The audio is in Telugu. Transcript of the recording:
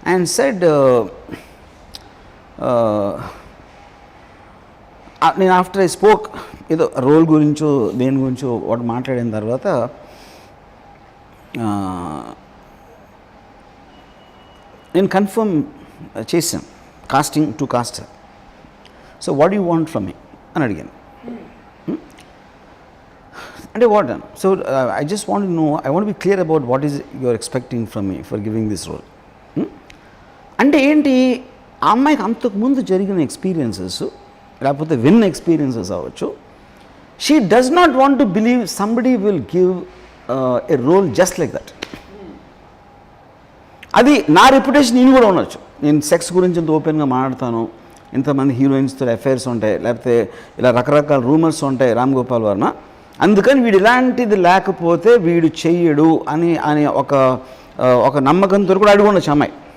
and said, నేను ఆఫ్టర్ ఐ స్పోక్ ఏదో రోల్ గురించో దేని గురించో వాడు మాట్లాడిన తర్వాత నేను కన్ఫర్మ్ చేశాను casting to cast. So what you want from me అని అడిగాను. అంటే what so I just want know, I want be clear about what is your expecting from me for giving this role. అంటే ఏంటి, ఆ అమ్మాయికి అంతకుముందు జరిగిన ఎక్స్పీరియన్సెస్ లేకపోతే విన్ ఎక్స్పీరియన్సెస్ అవ్వచ్చు. She does not want to believe somebody will give a role just like that. అది నా రెప్యుటేషన్ నేను కూడా ఉండొచ్చు. నేను సెక్స్ గురించి ఇంత ఓపెన్గా మాట్లాడతాను, ఇంతమంది హీరోయిన్స్తో అఫైర్స్ ఉంటాయి, లేకపోతే ఇలా రకరకాల రూమర్స్ ఉంటాయి రామ్ గోపాల్ వర్మ, అందుకని వీడు ఇలాంటిది లేకపోతే వీడు చెయ్యడు అని ఒక నమ్మకంతో కూడా అడుగుండొచ్చు అమ్మాయి.